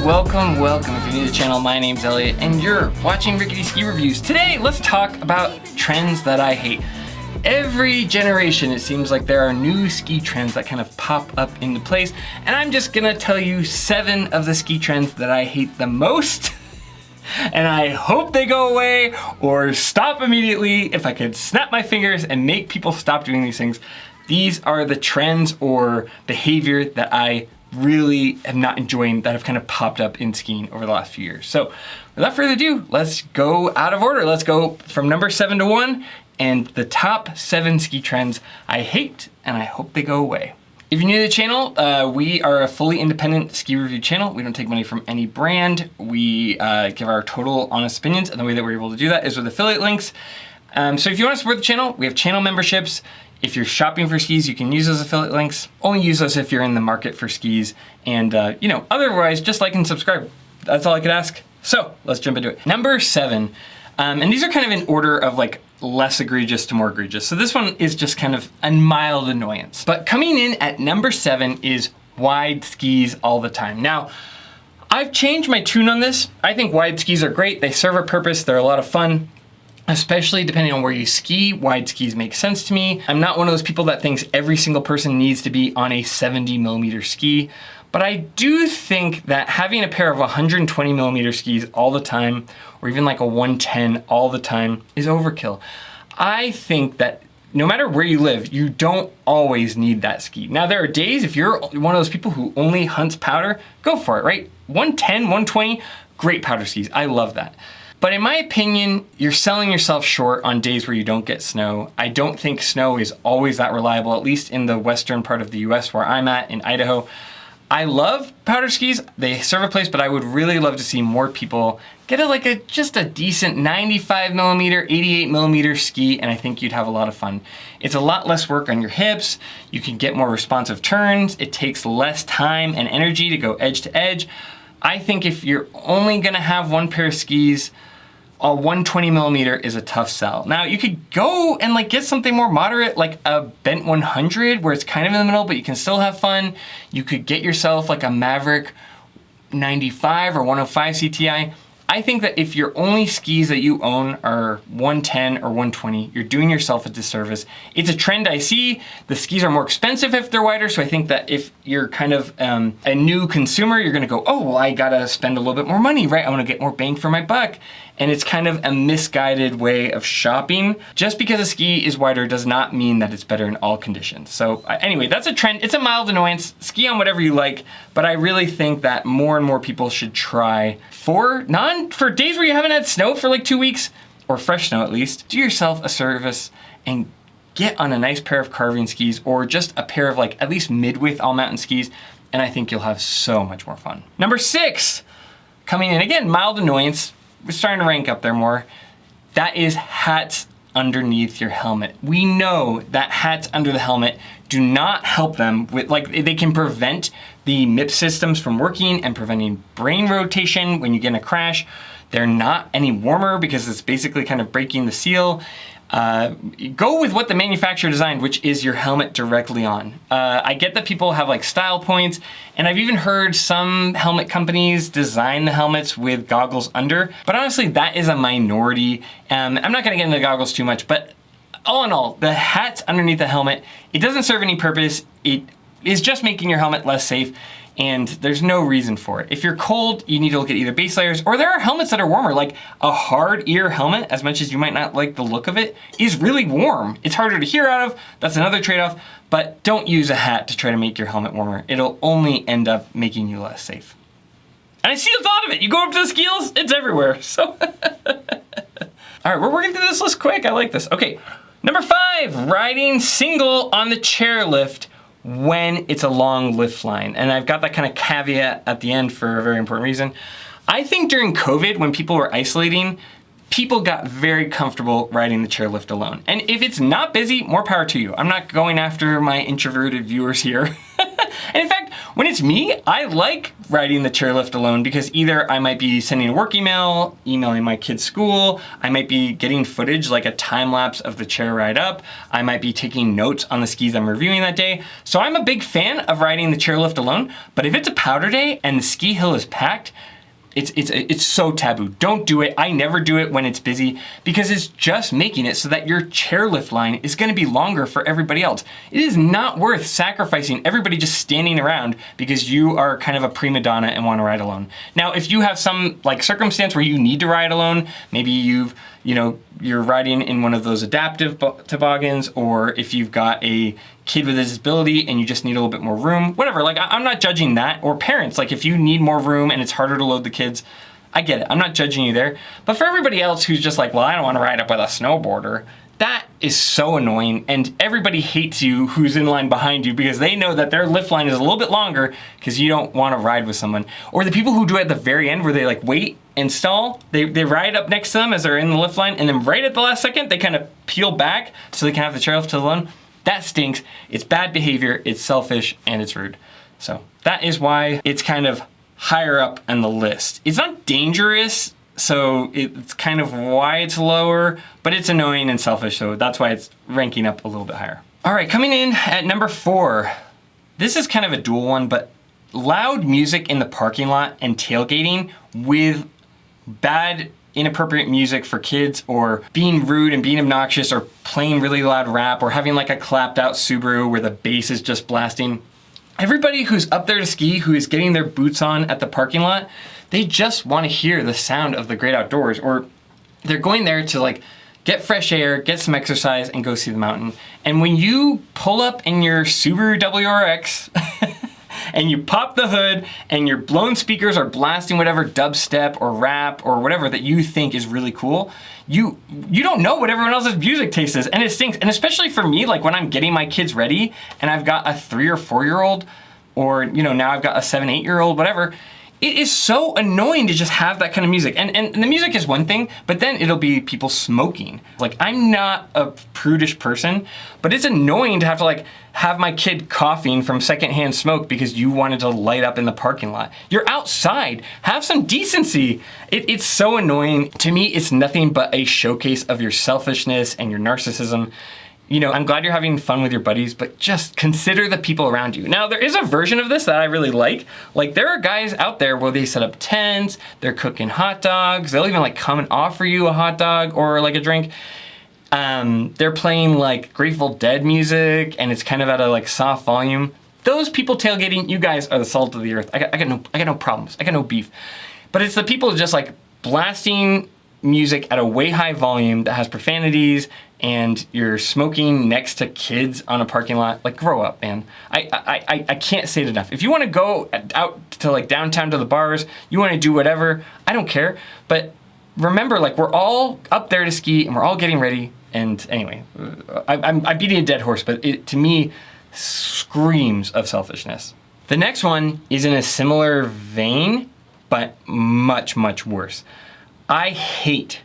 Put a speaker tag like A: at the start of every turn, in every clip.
A: welcome. If you're new to the channel, my name's Elliott and you're watching Rickety Ski Reviews. Today, let's talk about trends that I hate. Every generation, it seems like there are new ski trends that kind of pop up into place, and I'm just gonna tell you 7 of the ski trends that I hate the most. And I hope they go away or stop immediately. If I could snap my fingers and make people stop doing these things. These are the trends or behavior that I really am not enjoying that have kind of popped up in skiing over the last few years. So without further ado, let's go out of order. Let's go from number 7 to 1 and the top 7 ski trends I hate and I hope they go away. If you're new to the channel, we are a fully independent ski review channel. We don't take money from any brand. We give our total honest opinions, and the way that we're able to do that is with affiliate links. So if you want to support the channel, we have channel memberships. If you're shopping for skis, you can use those affiliate links. Only use those if you're in the market for skis. And otherwise, just like and subscribe. That's all I could ask. So let's jump into it. Number 7, and these are kind of in order of like less egregious to more egregious. So this one is just kind of a mild annoyance. But coming in at number 7 is wide skis all the time. Now, I've changed my tune on this. I think wide skis are great. They serve a purpose. They're a lot of fun. Especially depending on where you ski, wide skis make sense to me. I'm not one of those people that thinks every single person needs to be on a 70mm ski, but I do think that having a pair of 120mm skis all the time, or even like a 110 all the time, is overkill. I think that no matter where you live, you don't always need that ski. Now there are days, if you're one of those people who only hunts powder, go for it, right? 110, 120, great powder skis, I love that. But in my opinion, you're selling yourself short on days where you don't get snow. I don't think snow is always that reliable, at least in the western part of the US where I'm at, in Idaho. I love powder skis, they serve a place, but I would really love to see more people get just a decent 95mm, 88mm ski, and I think you'd have a lot of fun. It's a lot less work on your hips, you can get more responsive turns, it takes less time and energy to go edge to edge. I think if you're only gonna have one pair of skis, a 120mm is a tough sell. Now you could go and like get something more moderate, like a bent 100 where it's kind of in the middle, but you can still have fun. You could get yourself like a Maverick 95 or 105 CTI. I think that if your only skis that you own are 110 or 120, you're doing yourself a disservice. It's a trend I see. The skis are more expensive if they're wider, so I think that if you're kind of a new consumer, you're gonna go, oh, well, I gotta spend a little bit more money, right? I wanna get more bang for my buck. And it's kind of a misguided way of shopping. Just because a ski is wider does not mean that it's better in all conditions. So anyway, that's a trend. It's a mild annoyance. Ski on whatever you like, but I really think that more and more people should try for days where you haven't had snow for like 2 weeks, or fresh snow at least, do yourself a service and get on a nice pair of carving skis or just a pair of like at least mid-width all-mountain skis, and I think you'll have so much more fun. Number 6, coming in again, mild annoyance. We're starting to rank up there more. That is hats underneath your helmet. We know that hats under the helmet do not help them with, like, they can prevent the MIP systems from working and preventing brain rotation when you get in a crash. They're not any warmer because it's basically kind of breaking the seal. Go with what the manufacturer designed, which is your helmet directly on. I get that people have like style points, and I've even heard some helmet companies design the helmets with goggles under, but honestly, that is a minority. I'm not gonna get into goggles too much, but all in all, the hats underneath the helmet, it doesn't serve any purpose. It is just making your helmet less safe, and there's no reason for it. If you're cold, you need to look at either base layers, or there are helmets that are warmer, like a hard ear helmet, as much as you might not like the look of it, is really warm. It's harder to hear out of, that's another trade-off, but don't use a hat to try to make your helmet warmer. It'll only end up making you less safe. And I see a lot of it. You go up to the skills, it's everywhere, so. All right, we're working through this list quick, I like this. Okay, number 5, riding single on the chairlift when it's a long lift line. And I've got that kind of caveat at the end for a very important reason. I think during COVID, when people were isolating, people got very comfortable riding the chairlift alone. And if it's not busy, more power to you. I'm not going after my introverted viewers here. And in fact, when it's me, I like riding the chairlift alone because either I might be sending a work email, emailing my kid's school, I might be getting footage like a time lapse of the chair ride up, I might be taking notes on the skis I'm reviewing that day. So I'm a big fan of riding the chairlift alone, but if it's a powder day and the ski hill is packed, it's so taboo. Don't do it. I never do it when it's busy because it's just making it so that your chairlift line is gonna be longer for everybody else. It is not worth sacrificing everybody just standing around because you are kind of a prima donna and wanna ride alone. Now, if you have some like circumstance where you need to ride alone, maybe you're riding in one of those adaptive toboggans, or if you've got a kid with a disability and you just need a little bit more room, whatever, like I'm not judging that. Or parents, like if you need more room and it's harder to load the kids, I get it, I'm not judging you there. But for everybody else who's just like, well, I don't wanna ride up with a snowboarder, that is so annoying, and everybody hates you who's in line behind you because they know that their lift line is a little bit longer because you don't wanna ride with someone. Or the people who do it at the very end where they like wait and stall, they ride up next to them as they're in the lift line, and then right at the last second, they kind of peel back so they can have the chairlift to the lawn. That stinks, it's bad behavior, it's selfish, and it's rude. So that is why it's kind of higher up on the list. It's not dangerous, so it's kind of why it's lower, but it's annoying and selfish, so that's why it's ranking up a little bit higher. All right, coming in at number 4. This is kind of a dual one, but loud music in the parking lot and tailgating with bad, inappropriate music for kids, or being rude and being obnoxious, or playing really loud rap, or having like a clapped out Subaru where the bass is just blasting. Everybody who's up there to ski, who is getting their boots on at the parking lot, they just want to hear the sound of the great outdoors, or they're going there to like get fresh air, get some exercise, and go see the mountain. And when you pull up in your Subaru WRX and you pop the hood and your blown speakers are blasting whatever dubstep or rap or whatever that you think is really cool, you don't know what everyone else's music taste is, and it stinks. And especially for me, like when I'm getting my kids ready and I've got a 3 or 4 year old, or now I've got a 7, 8 year old, whatever, it is so annoying to just have that kind of music. And the music is one thing, but then it'll be people smoking. Like, I'm not a prudish person, but it's annoying to have to like have my kid coughing from secondhand smoke because you wanted to light up in the parking lot. You're outside, have some decency. It's so annoying. To me, it's nothing but a showcase of your selfishness and your narcissism. I'm glad you're having fun with your buddies, but just consider the people around you. Now, there is a version of this that I really like. Like, there are guys out there where they set up tents, they're cooking hot dogs, they'll even like come and offer you a hot dog or like a drink. They're playing like Grateful Dead music, and it's kind of at a like soft volume. Those people tailgating, you guys are the salt of the earth. I got no problems. I got no beef. But it's the people just like blasting music at a way high volume that has profanities, and you're smoking next to kids on a parking lot. Like, grow up, man. I can't say it enough. If you want to go out to like downtown to the bars, you want to do whatever, I don't care. But remember, like, we're all up there to ski and we're all getting ready. And anyway, I'm beating a dead horse, but it to me screams of selfishness. The next one is in a similar vein, but much, much worse. I hate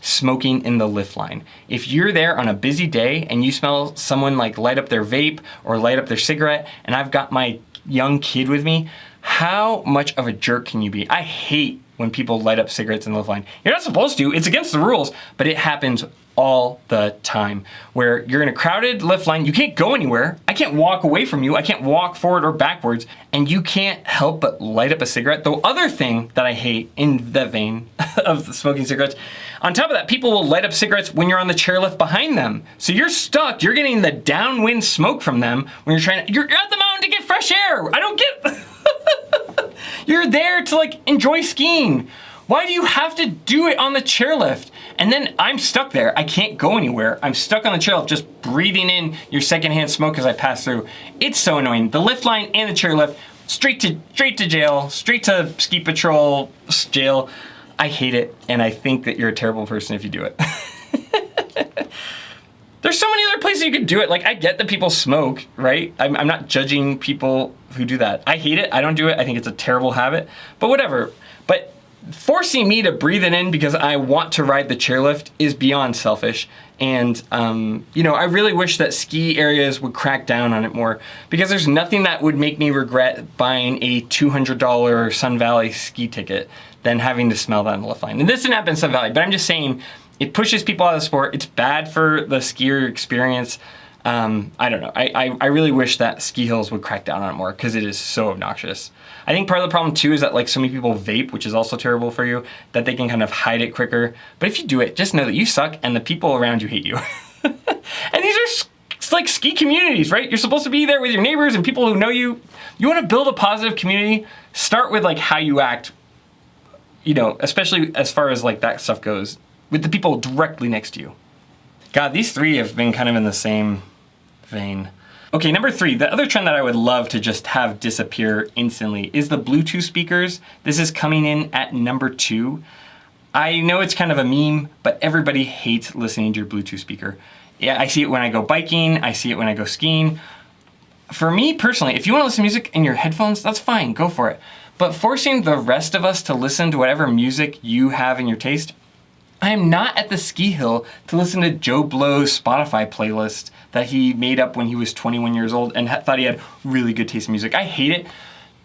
A: smoking in the lift line. If you're there on a busy day and you smell someone like light up their vape or light up their cigarette, and I've got my young kid with me, how much of a jerk can you be? I hate when people light up cigarettes in the lift line. You're not supposed to, it's against the rules, but it happens all the time, where you're in a crowded lift line, you can't go anywhere, I can't walk away from you, I can't walk forward or backwards, and you can't help but light up a cigarette. The other thing that I hate in that vein of the smoking cigarettes, on top of that, people will light up cigarettes when you're on the chairlift behind them. So you're stuck, you're getting the downwind smoke from them when you're at the mountain to get fresh air. I don't get, you're there to like enjoy skiing. Why do you have to do it on the chairlift? And then I'm stuck there. I can't go anywhere. I'm stuck on the chairlift just breathing in your secondhand smoke as I pass through. It's so annoying. The lift line and the chairlift, straight to jail, straight to ski patrol jail. I hate it, and I think that you're a terrible person if you do it. There's so many other places you could do it. Like, I get that people smoke, right? I'm not judging people who do that. I hate it. I don't do it. I think it's a terrible habit, but whatever. But forcing me to breathe it in because I want to ride the chairlift is beyond selfish. And, you know, I really wish that ski areas would crack down on it more, because there's nothing that would make me regret buying a $200 Sun Valley ski ticket than having to smell that in the lift line. And this didn't happen in Sun Valley, but I'm just saying it pushes people out of the sport. It's bad for the skier experience. I don't know. I really wish that ski hills would crack down on it more, because it is so obnoxious. I think part of the problem too is that like so many people vape, which is also terrible for you, that they can kind of hide it quicker. But if you do it, just know that you suck and the people around you hate you. And these are like ski communities, right? You're supposed to be there with your neighbors and people who know you. You want to build a positive community, start with like how you act, you know, especially as far as like that stuff goes, with the people directly next to you. God, these three have been kind of in the same vein. Okay, number 3, the other trend that I would love to just have disappear instantly is the Bluetooth speakers. This is coming in at number 2. I know it's kind of a meme, but everybody hates listening to your Bluetooth speaker. Yeah, I see it when I go biking, I see it when I go skiing. For me personally, if you want to listen to music in your headphones, that's fine, go for it. But forcing the rest of us to listen to whatever music you have in your taste, I am not at the ski hill to listen to Joe Blow's Spotify playlist that he made up when he was 21 years old and thought he had really good taste in music. I hate it.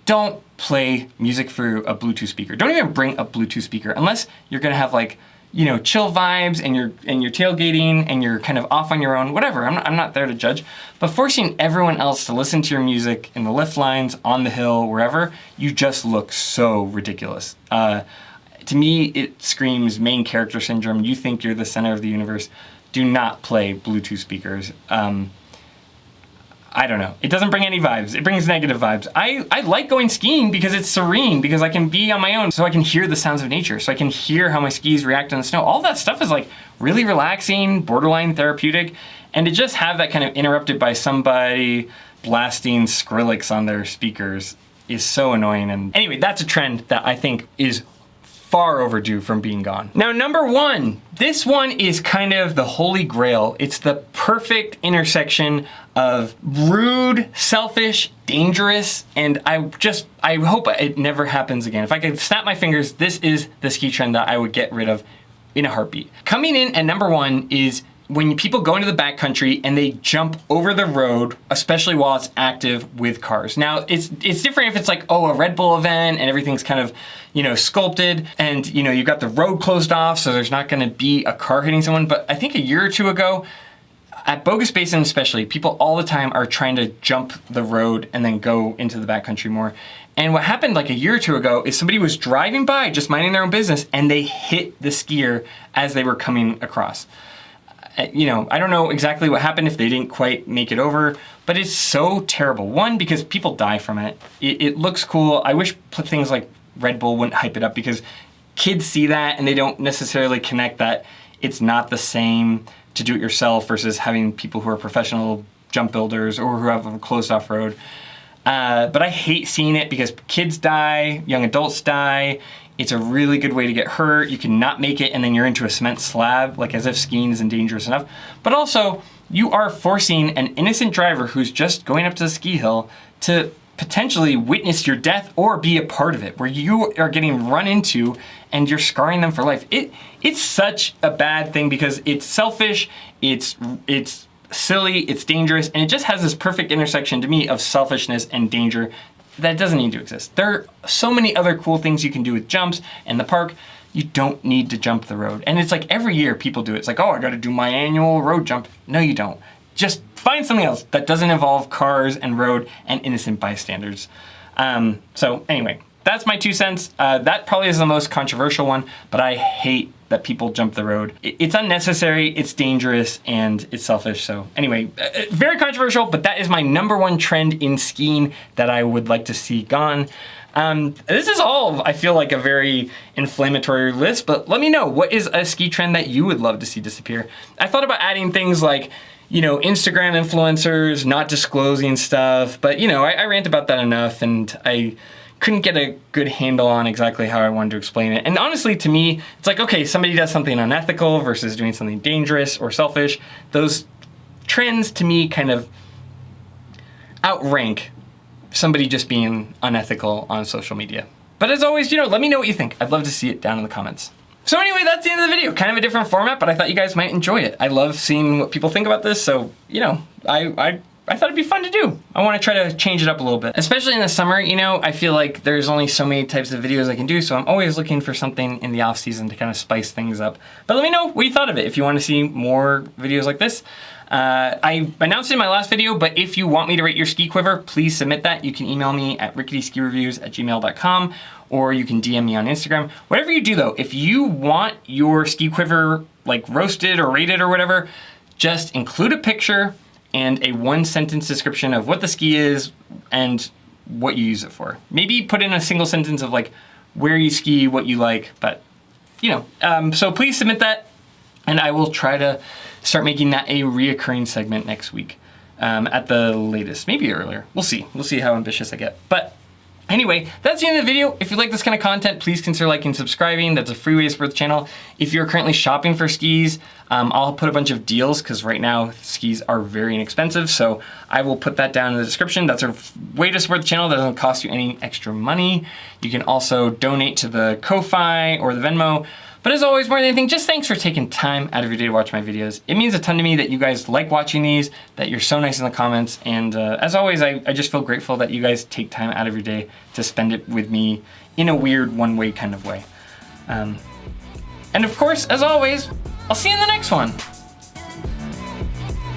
A: Don't play music through a Bluetooth speaker. Don't even bring a Bluetooth speaker unless you're gonna have like, you know, chill vibes and you're tailgating and you're kind of off on your own, whatever. I'm not there to judge. But forcing everyone else to listen to your music in the lift lines, on the hill, wherever, you just look so ridiculous. To me, it screams main character syndrome. You think you're the center of the universe. Do not play Bluetooth speakers. I don't know. It doesn't bring any vibes. It brings negative vibes. I like going skiing because it's serene, because I can be on my own, so I can hear the sounds of nature, so I can hear how my skis react in the snow. All that stuff is like really relaxing, borderline therapeutic, and to just have that kind of interrupted by somebody blasting Skrillex on their speakers is so annoying. And anyway, that's a trend that I think is far overdue from being gone. Now, number 1, this one is kind of the holy grail. It's the perfect intersection of rude, selfish, dangerous, and I hope it never happens again. If I could snap my fingers, this is the ski trend that I would get rid of in a heartbeat. Coming in at number 1 is when people go into the backcountry and they jump over the road, especially while it's active with cars. Now, it's different if it's like, oh, a Red Bull event and everything's kind of, you know, sculpted and, you know, you've got the road closed off, so there's not gonna be a car hitting someone. But I think a year or two ago, at Bogus Basin especially, people all the time are trying to jump the road and then go into the backcountry more. And what happened like a year or two ago is somebody was driving by, just minding their own business, and they hit the skier as they were coming across. You know, I don't know exactly what happened if they didn't quite make it over, but it's so terrible. 1, because people die from it. It looks cool. I wish things like Red Bull wouldn't hype it up, because kids see that and they don't necessarily connect that it's not the same to do it yourself versus having people who are professional jump builders or who have a closed off road. But I hate seeing it because kids die, young adults die. It's a really good way to get hurt. You can not make it and then you're into a cement slab, like as if skiing isn't dangerous enough. But also, you are forcing an innocent driver who's just going up to the ski hill to potentially witness your death or be a part of it, where you are getting run into and you're scarring them for life. It's such a bad thing because it's selfish, it's silly, it's dangerous, and it just has this perfect intersection to me of selfishness and danger that doesn't need to exist. There are so many other cool things you can do with jumps in the park. You don't need to jump the road. And it's like every year people do it. It's like, oh, I gotta do my annual road jump. No, you don't. Just find something else that doesn't involve cars and road and innocent bystanders. So anyway, that's my 2 cents. That probably is the most controversial one, but I hate that people jump the road. It's unnecessary, it's dangerous, and it's selfish. So anyway, very controversial, but that is my number 1 trend in skiing that I would like to see gone. This is all, I feel like, a very inflammatory list, but let me know, what is a ski trend that you would love to see disappear? I thought about adding things like, you know, Instagram influencers, not disclosing stuff, but you know, I rant about that enough, and I couldn't get a good handle on exactly how I wanted to explain it. And honestly, to me, it's like, okay, somebody does something unethical versus doing something dangerous or selfish. Those trends, to me, kind of outrank somebody just being unethical on social media. But as always, you know, let me know what you think. I'd love to see it down in the comments. So anyway, that's the end of the video. Kind of a different format, but I thought you guys might enjoy it. I love seeing what people think about this, so, you know, I thought it'd be fun to do. I want to try to change it up a little bit. Especially in the summer, you know, I feel like there's only so many types of videos I can do, so I'm always looking for something in the off season to kind of spice things up. But let me know what you thought of it if you want to see more videos like this. I announced it in my last video, but if you want me to rate your ski quiver, please submit that. You can email me at ricketyskireviews@gmail.com, or you can DM me on Instagram. Whatever you do though, if you want your ski quiver like roasted or rated or whatever, just include a picture and a 1-sentence description of what the ski is and what you use it for. Maybe put in a single sentence of like where you ski, what you like, but you know. So please submit that, and I will try to start making that a reoccurring segment next week at the latest, maybe earlier. We'll see. We'll see how ambitious I get. But anyway, that's the end of the video. If you like this kind of content, please consider liking and subscribing. That's a free way to support the channel. If you're currently shopping for skis, I'll put a bunch of deals because right now skis are very inexpensive. So I will put that down in the description. That's a way to support the channel that doesn't cost you any extra money. You can also donate to the Ko-Fi or the Venmo. But as always, more than anything, just thanks for taking time out of your day to watch my videos. It means a ton to me that you guys like watching these, that you're so nice in the comments, and as always, I just feel grateful that you guys take time out of your day to spend it with me in a weird one-way kind of way. And of course, as always, I'll see you in the next one.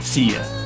A: See ya.